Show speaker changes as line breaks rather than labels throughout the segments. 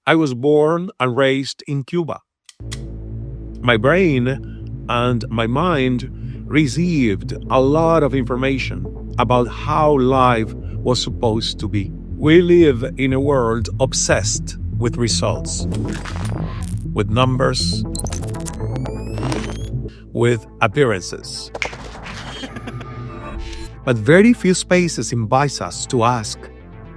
I was born and raised in Cuba. My brain and my mind received a lot of information about how life was supposed to be. We live in a world obsessed with results, with numbers, with appearances. But very few spaces invite us to ask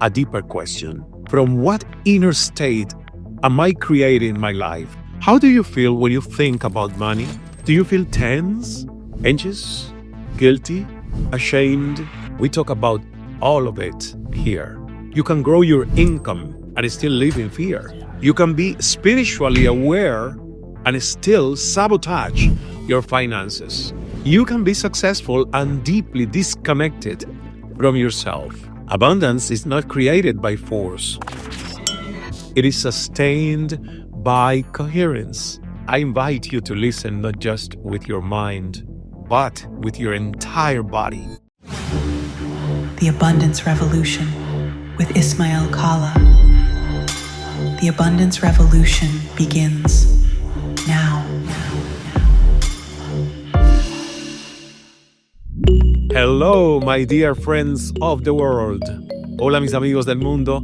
a deeper question. From what inner state am I creating my life? How do you feel when you think about money? Do you feel tense, anxious, guilty, ashamed? We talk about all of it here. You can grow your income and still live in fear. You can be spiritually aware and still sabotage your finances. You can be successful and deeply disconnected from yourself. Abundance is not created by force. It is sustained by coherence. I invite you to listen not just with your mind, but with your entire body.
The Abundance Revolution with Ismail Kala. The Abundance Revolution begins now.
Hello, my dear friends of the world. Hola, mis amigos del mundo.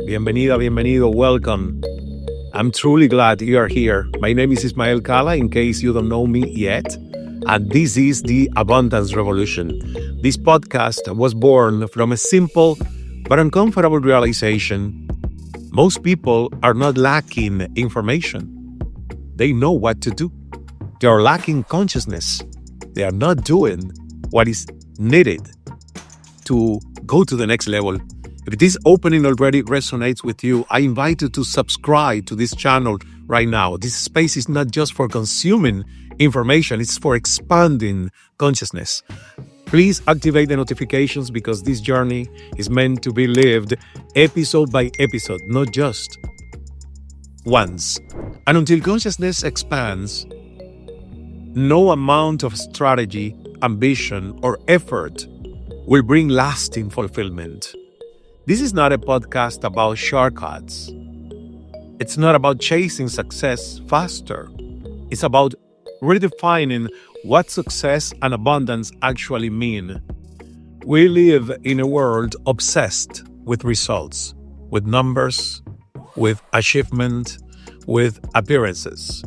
Bienvenida, bienvenido, welcome. I'm truly glad you are here. My name is Ismail Kala, in case you don't know me yet. And this is the Abundance Revolution. This podcast was born from a simple but uncomfortable realization. Most people are not lacking information. They know what to do. They are lacking consciousness. They are not doing what is needed to go to the next level. If this opening already resonates with you, I invite you to subscribe to this channel right now. This space is not just for consuming information, it's for expanding consciousness. Please activate the notifications because this journey is meant to be lived episode by episode, not just once. And until consciousness expands, no amount of strategy, ambition, or effort will bring lasting fulfillment. This is not a podcast about shortcuts. It's not about chasing success faster. It's about redefining what success and abundance actually mean. We live in a world obsessed with results, with numbers, with achievement, with appearances.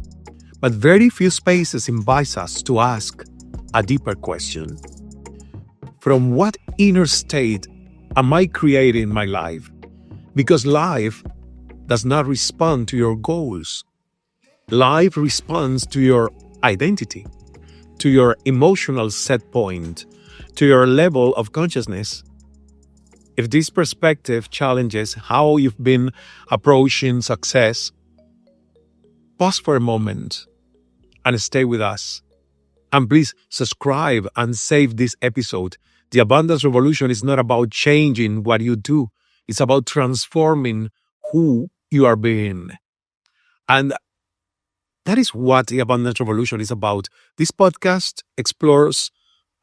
But very few spaces invite us to ask a deeper question. From what inner state am I creating my life? Because life does not respond to your goals. Life responds to your identity, to your emotional set point, to your level of consciousness. If this perspective challenges how you've been approaching success, pause for a moment and stay with us. And please subscribe and save this episode. The Abundance Revolution is not about changing what you do. It's about transforming who you are being. And that is what the Abundance Revolution is about. This podcast explores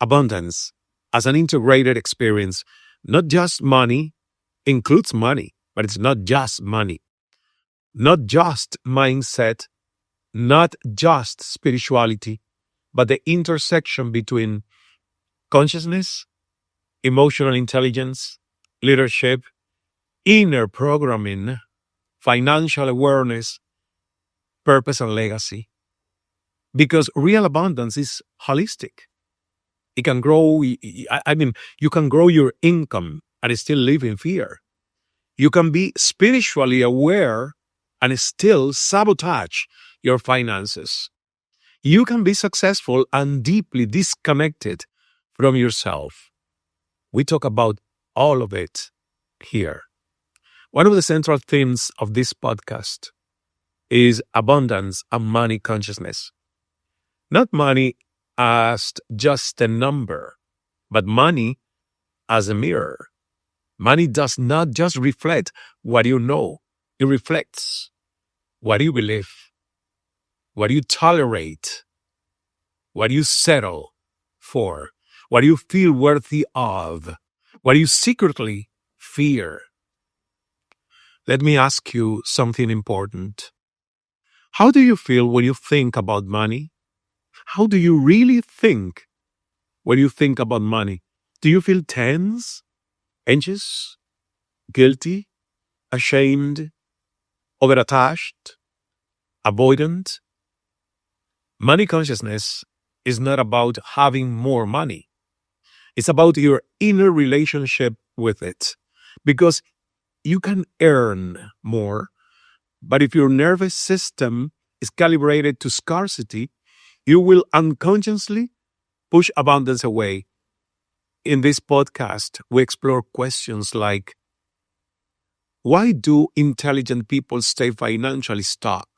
abundance as an integrated experience. Not just money, includes money, but it's not just money. Not just mindset, not just spirituality, but the intersection between consciousness, emotional intelligence, leadership, inner programming, financial awareness, purpose, and legacy. Because real abundance is holistic. It can grow, you can grow your income and still live in fear. You can be spiritually aware and still sabotage your finances. You can be successful and deeply disconnected from yourself. We talk about all of it here. One of the central themes of this podcast is abundance and money consciousness. Not money as just a number, but money as a mirror. Money does not just reflect what you know. It reflects what you believe, what you tolerate, what you settle for, what you feel worthy of, what you secretly fear. let me ask you something important. How do you feel when you think about money? How do you really think when you think about money? Do you feel tense, anxious, guilty, ashamed, overattached, avoidant? Money consciousness is not about having more money. It's about your inner relationship with it. Because you can earn more, but if your nervous system is calibrated to scarcity, you will unconsciously push abundance away. In this podcast, we explore questions like, why do intelligent people stay financially stuck?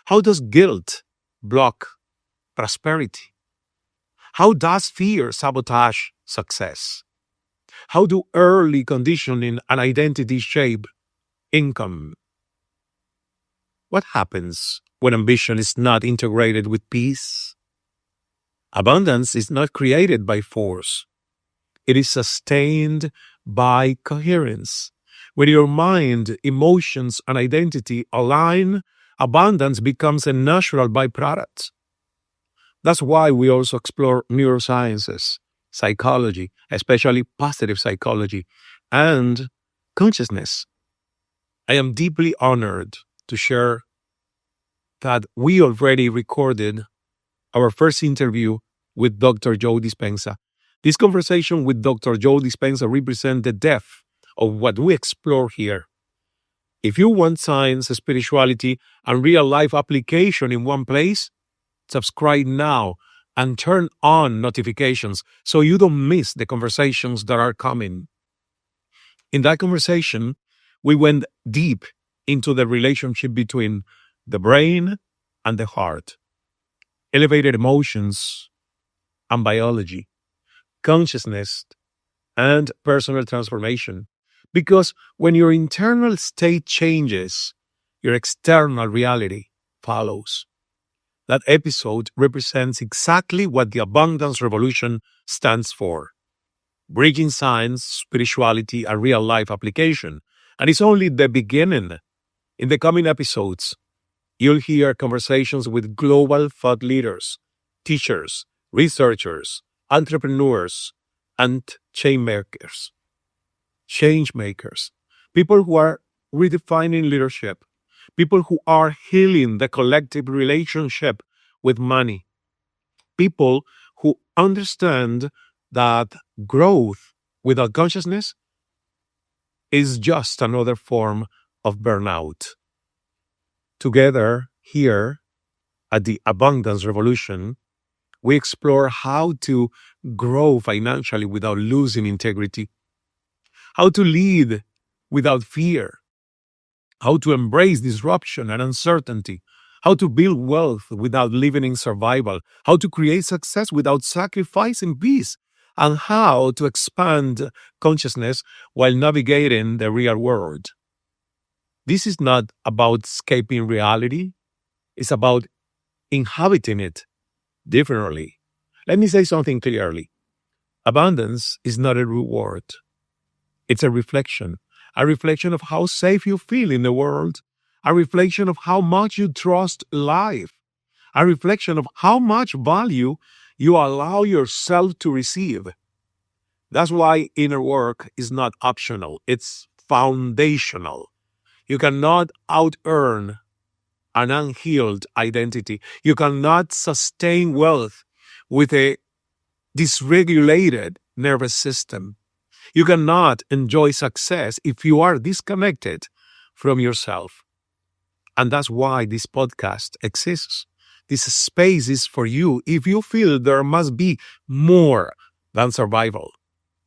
How does guilt block prosperity? How does fear sabotage success? How do early conditioning and identity shape income? What happens when ambition is not integrated with peace? Abundance is not created by force. It is sustained by coherence. When your mind, emotions, and identity align, abundance becomes a natural byproduct. That's why we also explore neurosciences, psychology, especially positive psychology, and consciousness. I am deeply honored to share that we already recorded our first interview with Dr. Joe Dispenza. This conversation with Dr. Joe Dispenza represents the depth of what we explore here. If you want science, spirituality, and real-life application in one place, subscribe now and turn on notifications so you don't miss the conversations that are coming. In that conversation, we went deep into the relationship between the brain and the heart, elevated emotions and biology, consciousness and personal transformation. Because when your internal state changes, your external reality follows. That episode represents exactly what the Abundance Revolution stands for: bridging science, spirituality, and real-life application. And it's only the beginning. In the coming episodes, you'll hear conversations with global thought leaders, teachers, researchers, entrepreneurs, and change makers, people who are redefining leadership, people who are healing the collective relationship with money, people who understand that growth without consciousness is just another form of burnout. Together, here at the Abundance Revolution, we explore how to grow financially without losing integrity, how to lead without fear, how to embrace disruption and uncertainty, how to build wealth without living in survival, how to create success without sacrificing peace, and how to expand consciousness while navigating the real world. This is not about escaping reality. It's about inhabiting it differently. Let me say something clearly. Abundance is not a reward. It's a reflection of how safe you feel in the world, a reflection of how much you trust life, a reflection of how much value you allow yourself to receive. That's why inner work is not optional. It's foundational. You cannot out-earn an unhealed identity. You cannot sustain wealth with a dysregulated nervous system. You cannot enjoy success if you are disconnected from yourself. And that's why this podcast exists. This space is for you if you feel there must be more than survival.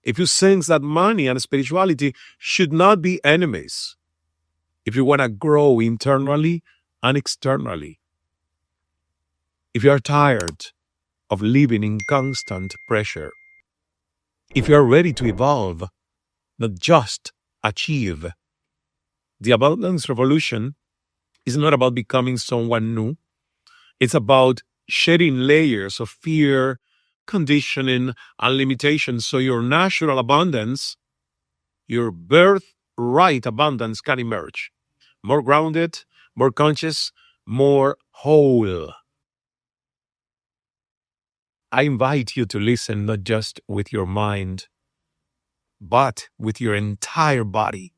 If you sense that money and spirituality should not be enemies. If you want to grow internally and externally. If you are tired of living in constant pressure. If you are ready to evolve, not just achieve. The Abundance Revolution is not about becoming someone new. It's about shedding layers of fear, conditioning, and limitations so your natural abundance, your birthright right abundance can emerge. More grounded, more conscious, more whole. I invite you to listen not just with your mind, but with your entire body,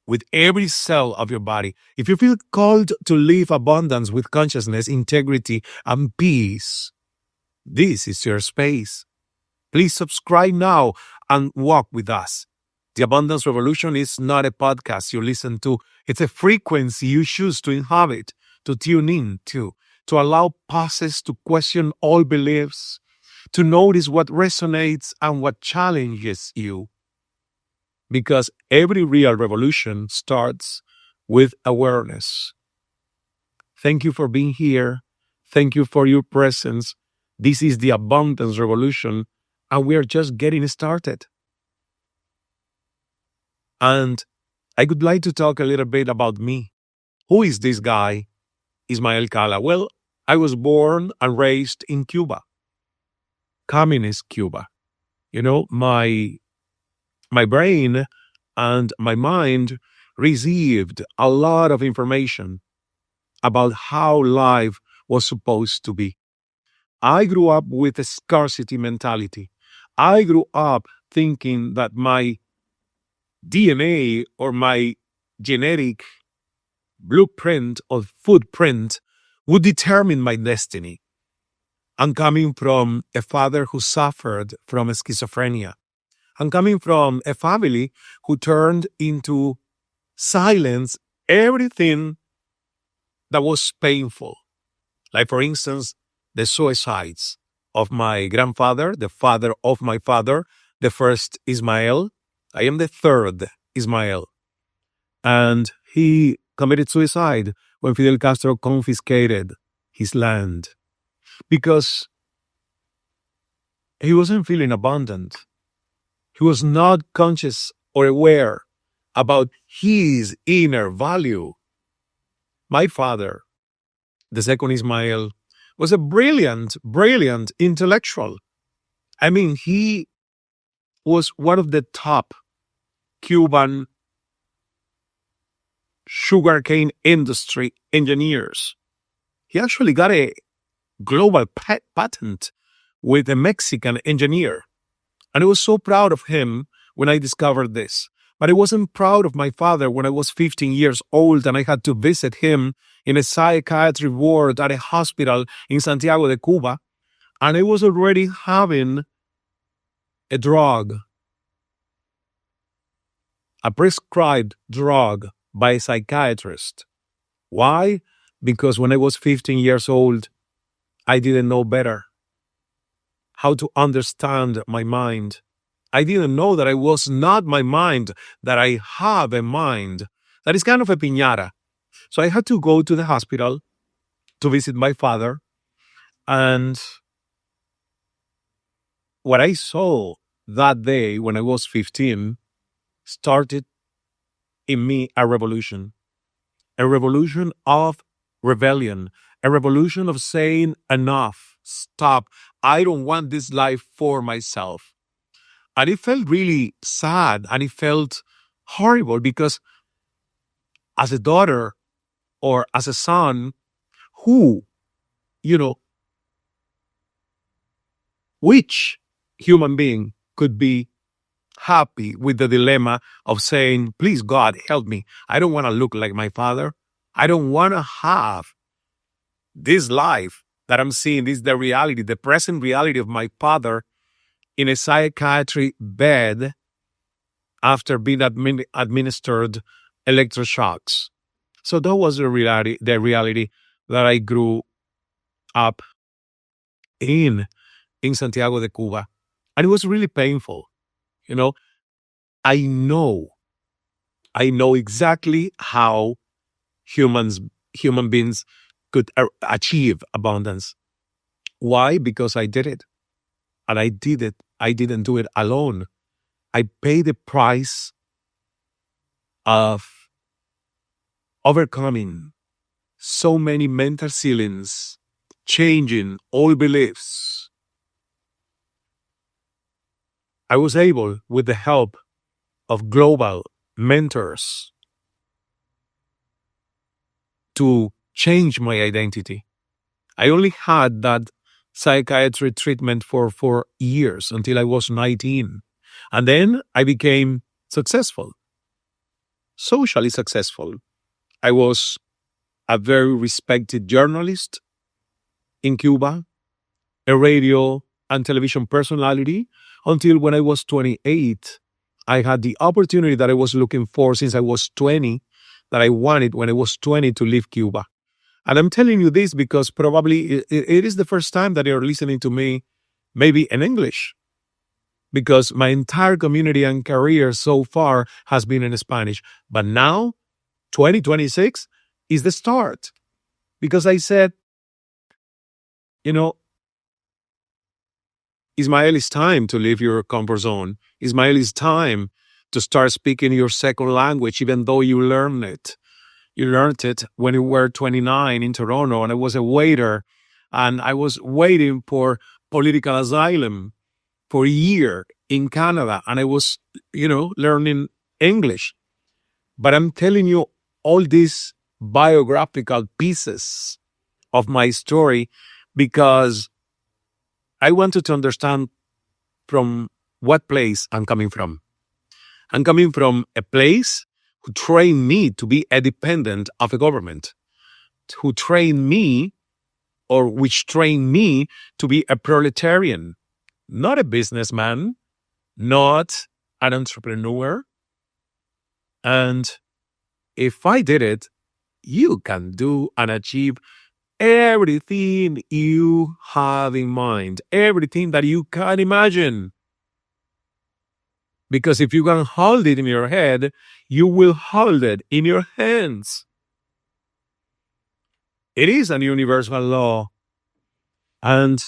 with every cell of your body. If you feel called to live abundance with consciousness, integrity, and peace, this is your space. Please subscribe now and walk with us. The Abundance Revolution is not a podcast you listen to. It's a frequency you choose to inhabit, to tune in to allow pauses, to question all beliefs, to notice what resonates and what challenges you. Because every real revolution starts with awareness. Thank you for being here. Thank you for your presence. This is the Abundance Revolution, and we are just getting started. And I would like to talk a little bit about me. Who is this guy, Ismael Cala? Well, I was born and raised in Cuba, communist Cuba. You know, my brain and my mind received a lot of information about how life was supposed to be. I grew up with a scarcity mentality. I grew up thinking that my DNA or my genetic blueprint or footprint would determine my destiny. I'm coming from a father who suffered from schizophrenia. I'm coming from a family who turned into silence everything that was painful. Like, for instance, the suicides of my grandfather, the father of my father, the first Ismael. I am the third Ismael. And he committed suicide when Fidel Castro confiscated his land because he wasn't feeling abundant. He was not conscious or aware about his inner value. My father, the second Ismael, was a brilliant intellectual. I mean, he was one of the top Cuban sugarcane industry engineers. He actually got a global patent with a Mexican engineer. And I was so proud of him when I discovered this. But I wasn't proud of my father when I was 15 years old and I had to visit him in a psychiatry ward at a hospital in Santiago de Cuba. And I was already having a drug, a prescribed drug by a psychiatrist. Why? Because when I was 15 years old, I didn't know better how to understand my mind. I didn't know that I was not my mind, that I have a mind that is kind of a piñata. So I had to go to the hospital to visit my father. And what I saw that day when I was 15 started in me a revolution of rebellion, a revolution of saying enough, stop. I don't want this life for myself. And it felt really sad and it felt horrible because as a daughter or as a son, who, which human being could be happy with the dilemma of saying, please, God, help me. I don't want to look like my father. I don't want to have this life that I'm seeing. This is the reality, the present reality of my father in a psychiatry bed after being administered electroshocks. So that was the reality that I grew up in Santiago de Cuba. And it was really painful. I know exactly how human beings could achieve abundance. Why? Because I did it. And I did it. I didn't do it alone. I paid the price of overcoming so many mental ceilings, changing all beliefs. I was able, with the help of global mentors to change my identity. I only had that psychiatry treatment for 4 years until I was 19. And then I became successful, socially successful. I was a very respected journalist in Cuba, a radio and television personality, until when I was 28. I had the opportunity that I was looking for since I was 20, that I wanted when I was 20 to leave Cuba. And I'm telling you this because probably it is the first time that you're listening to me, maybe in English, because my entire community and career so far has been in Spanish. But now, 2026 is the start, because I said, Ismael, it's time to leave your comfort zone. Ismael, it's time to start speaking your second language, even though you learned it. You learned it when you were 29 in Toronto, and I was a waiter, and I was waiting for political asylum for a year in Canada, and I was, learning English. But I'm telling you all these biographical pieces of my story because I wanted to understand from what place I'm coming from. I'm coming from a place who trained me to be a dependent of a government, who trained me, or which trained me to be a proletarian, not a businessman, not an entrepreneur. And if I did it, you can do and achieve everything you have in mind, everything that you can imagine. Because if you can hold it in your head, you will hold it in your hands. It is a universal law. And,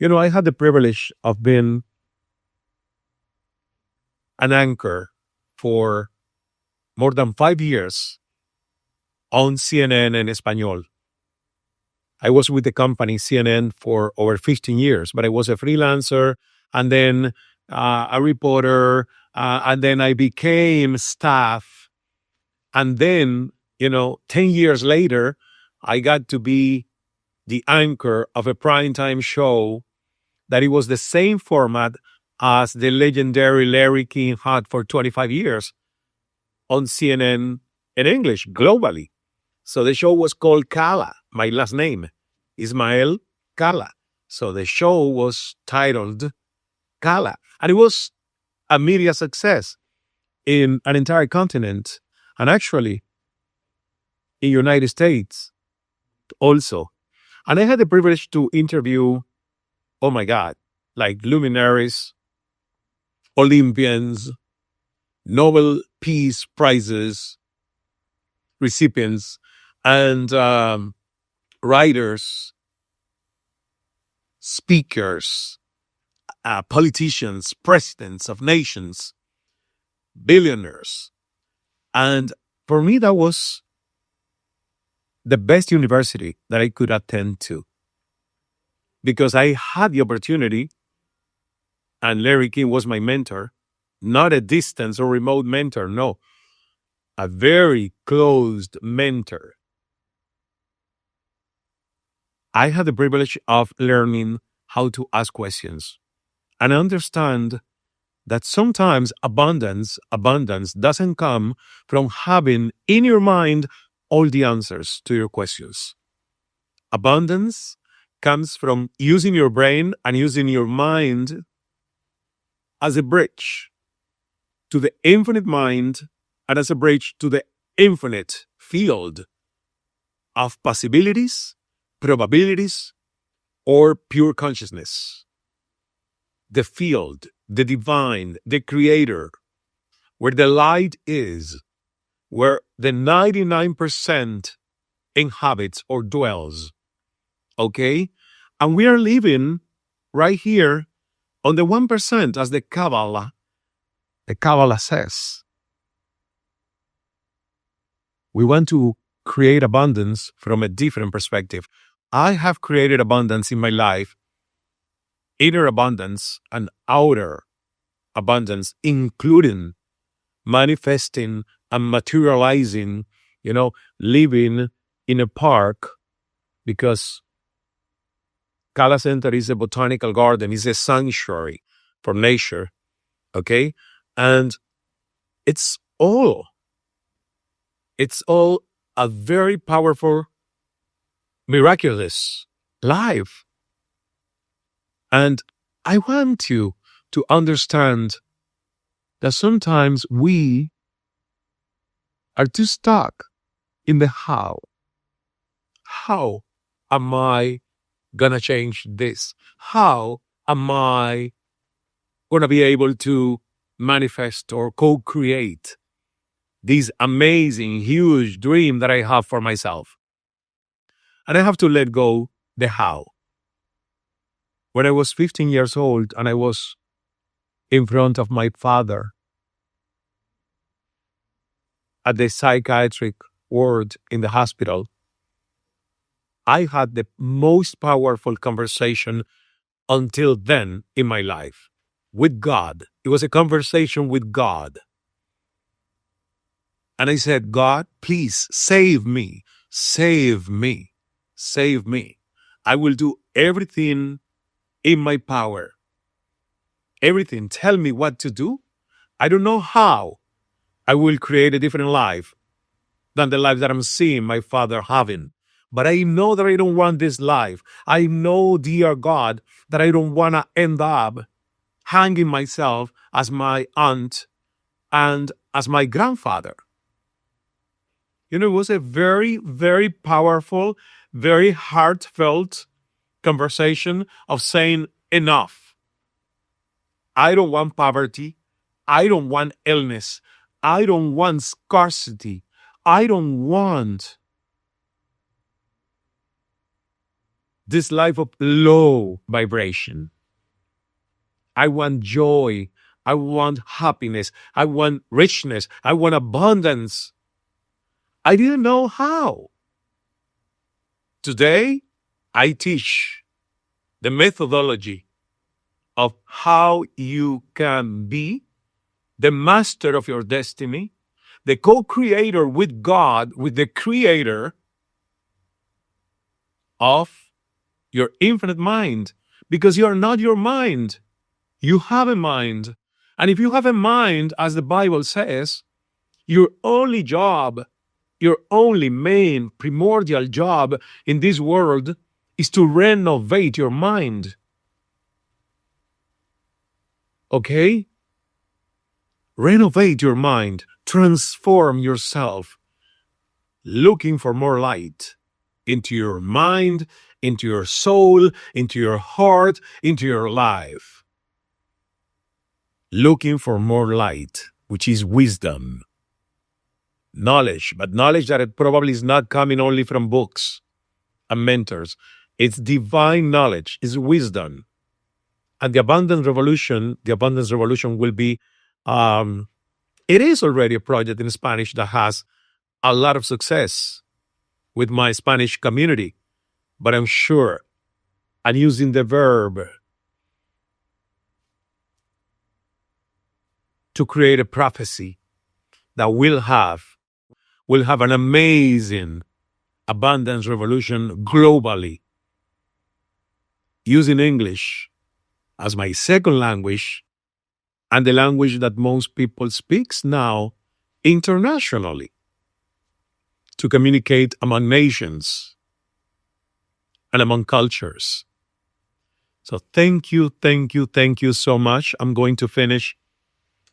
I had the privilege of being an anchor for more than 5 years on CNN en español. I was with the company CNN for over 15 years, but I was a freelancer and then a reporter, and then I became staff. And then, 10 years later, I got to be the anchor of a primetime show that it was the same format as the legendary Larry King had for 25 years on CNN in English globally. So the show was called Cala, my last name, Ismael Cala. So the show was titled Cala, and it was a media success in an entire continent, and actually in United States also. And I had the privilege to interview, oh my God, like luminaries, Olympians, Nobel Peace Prizes recipients, and writers, speakers, politicians, presidents of nations, billionaires. And for me, that was the best university that I could attend to, because I had the opportunity, and Larry King was my mentor, not a distance or remote mentor, no, a very close mentor. I had the privilege of learning how to ask questions and understand that sometimes abundance doesn't come from having in your mind all the answers to your questions. Abundance comes from using your brain and using your mind as a bridge to the infinite mind and as a bridge to the infinite field of possibilities, probabilities, or pure consciousness. The field, the divine, the creator, where the light is, where the 99% inhabits or dwells. Okay? And we are living right here on the 1%, as the Kabbalah says. We want to create abundance from a different perspective. I have created abundance in my life, inner abundance and outer abundance, including manifesting and materializing, living in a park, because Kala Center is a botanical garden, is a sanctuary for nature, okay? And it's all a very powerful, miraculous life. And I want you to understand that sometimes we are too stuck in the how. How am I gonna change this? How am I gonna be able to manifest or co-create this amazing, huge dream that I have for myself? And I have to let go the how. When I was 15 years old and I was in front of my father at the psychiatric ward in the hospital, I had the most powerful conversation until then in my life with God. It was a conversation with God. And I said, God, please save me, save me, save me. I will do everything in my power. Everything. Tell me what to do. I don't know how I will create a different life than the life that I'm seeing my father having. But I know that I don't want this life. I know, dear God, that I don't want to end up hanging myself as my aunt and as my grandfather. It was a very, very powerful, very heartfelt conversation of saying enough. I don't want poverty. I don't want illness. I don't want scarcity. I don't want this life of low vibration. I want joy. I want happiness. I want richness. I want abundance. I didn't know how. Today, I teach the methodology of how you can be the master of your destiny, the co-creator with God, with the creator of your infinite mind, because you are not your mind. You have a mind. And if you have a mind, as the Bible says, your only job, your only main primordial job in this world is to renovate your mind. Okay? Renovate your mind. Transform yourself. Looking for more light into your mind, into your soul, into your heart, into your life. Looking for more light, which is wisdom. Knowledge, but knowledge that it probably is not coming only from books and mentors. It's divine knowledge, it's wisdom. And the Abundance Revolution will be, it is already a project in Spanish that has a lot of success with my Spanish community. But I'm sure I'm using the verb to create a prophecy that will have an amazing abundance revolution globally, using English as my second language and the language that most people speaks now internationally, to communicate among nations and among cultures. So thank you so much. I'm going to finish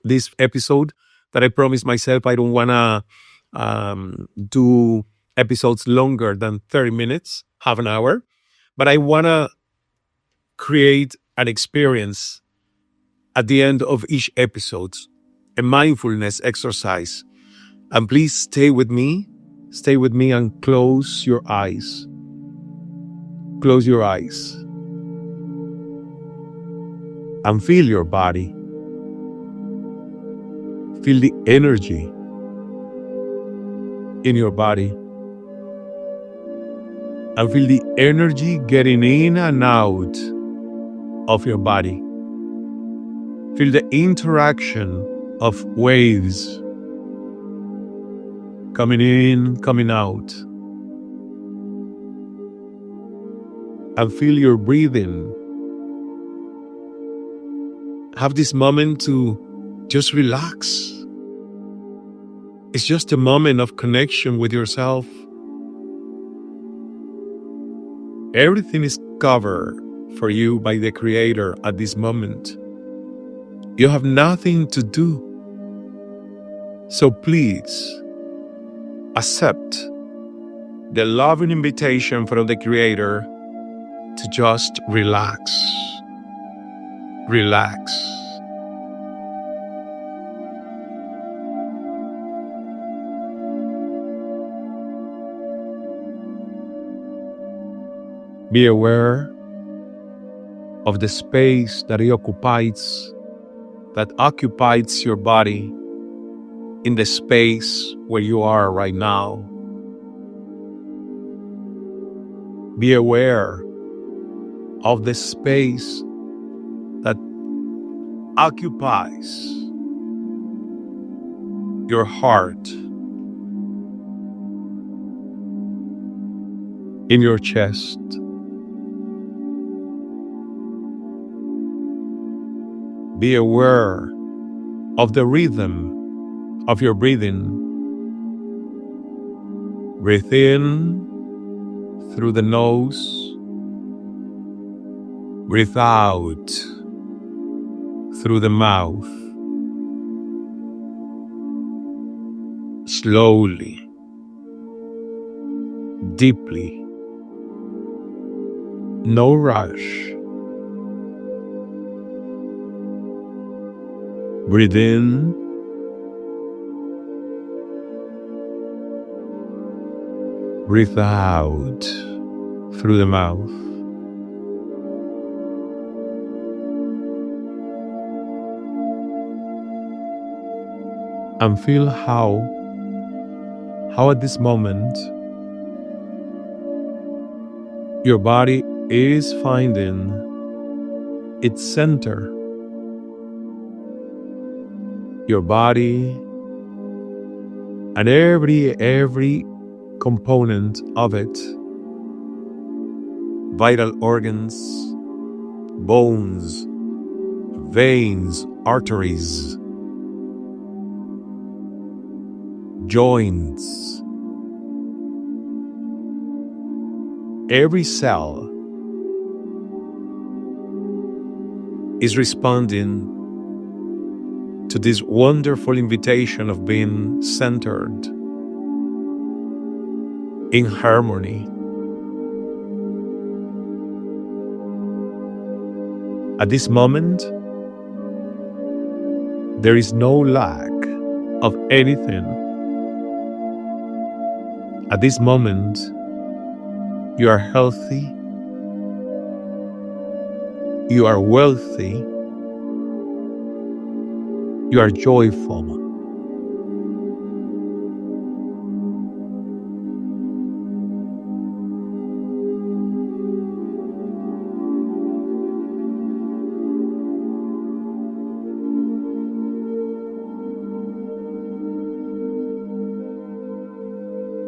this episode that I promised myself I don't want to do episodes longer than 30 minutes, half an hour. But I want to create an experience at the end of each episode, a mindfulness exercise. And please stay with me and close your eyes. Close your eyes and feel your body. Feel the energy in your body. And feel the energy getting in and out of your body. Feel the interaction of waves coming in, coming out. And feel your breathing. Have this moment to just relax. It's just a moment of connection with yourself. Everything is covered for you by the Creator at this moment. You have nothing to do. So please, accept the loving invitation from the Creator to just relax. Relax. Be aware of the space that occupies your body in the space where you are right now. Be aware of the space that occupies your heart, in your chest. Be aware of the rhythm of your breathing. Breathe in through the nose. Breathe out through the mouth. Slowly, deeply. No rush. Breathe in. Breathe out through the mouth. And feel how at this moment your body is finding its center. Your body and every component of it, vital organs, bones, veins, arteries, joints, every cell is responding to this wonderful invitation of being centered in harmony. At this moment, there is no lack of anything. At this moment, you are healthy, you are wealthy, you are joyful.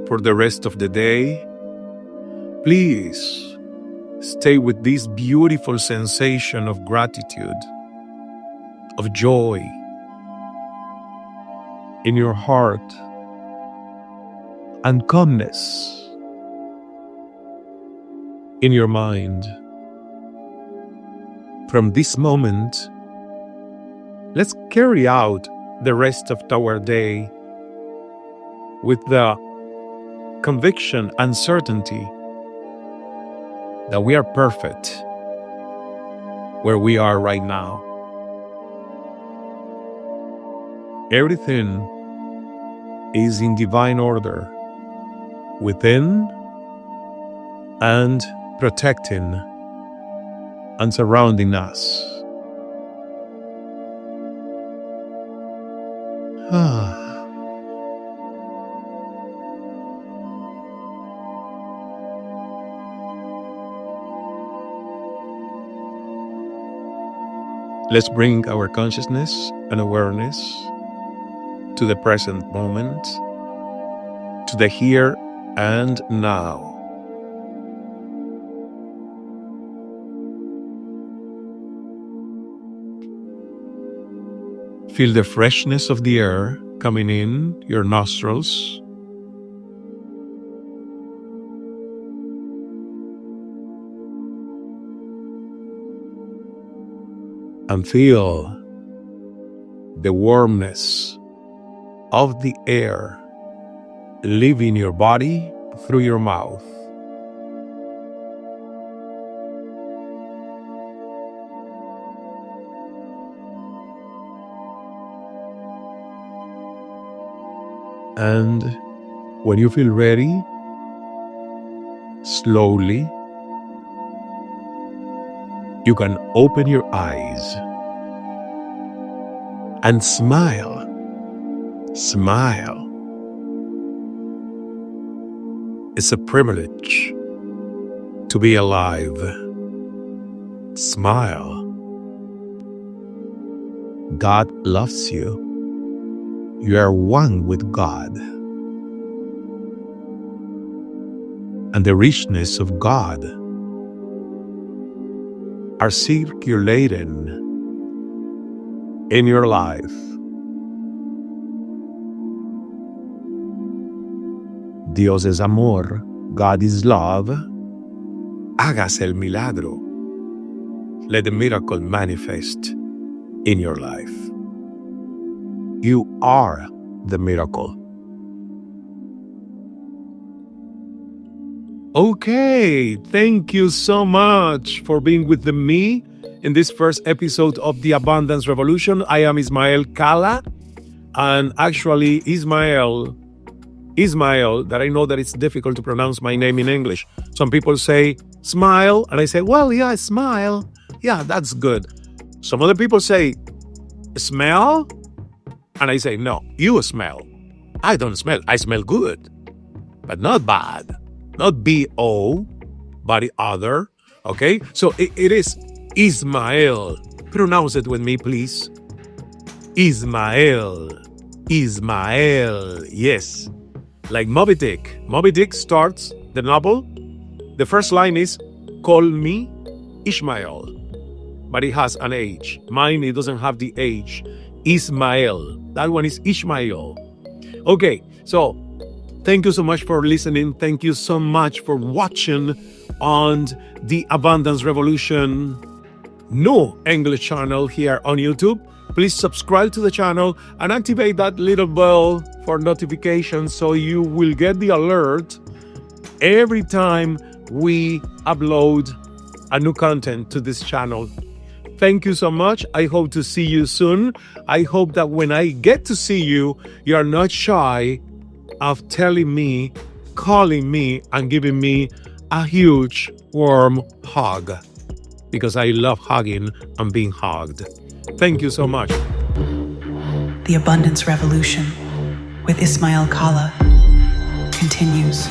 For the rest of the day, please stay with this beautiful sensation of gratitude, of joy in your heart, and calmness in your mind. From this moment, let's carry out the rest of our day with the conviction and certainty that we are perfect where we are right now. Everything is in divine order within and protecting and surrounding us. Let's bring our consciousness and awareness to the present moment to the here and now. Feel the freshness of the air coming in your nostrils. And feel the warmness of the air leaving your body through your mouth. And when you feel ready, slowly, you can open your eyes and smile. Smile. It's a privilege to be alive. Smile. God loves you. You are one with God. And the richness of God are circulating in your life. Dios es amor, God is love. Hágase el milagro. Let the miracle manifest in your life. You are the miracle. Okay, thank you so much for being with me in this first episode of the Abundance Revolution. I am Ismael Cala, and actually Ismael, that I know that it's difficult to pronounce my name in English. Some people say smile, and I say, well, yeah, smile. Yeah, that's good. Some other people say smell, and I say, no, you smell. I don't smell. I smell good, but not bad. Not B-O, but the other. Okay? So it is Ismael. Pronounce it with me, please. Ismael. Ismael. Yes. Like Moby Dick. Moby Dick starts the novel. The first line is, call me Ishmael. But it has an H. Mine, it doesn't have the H. Ismael. That one is Ishmael. Okay, so thank you so much for listening. Thank you so much for watching on the Abundance Revolution new English channel here on YouTube. Please subscribe to the channel and activate that little bell for notifications so you will get the alert every time we upload a new content to this channel. Thank you so much. I hope to see you soon. I hope that when I get to see you, you are not shy of telling me, calling me, and giving me a huge, warm hug. Because I love hugging and being hugged. Thank you so much.
The Abundance Revolution with Ismael Cala continues.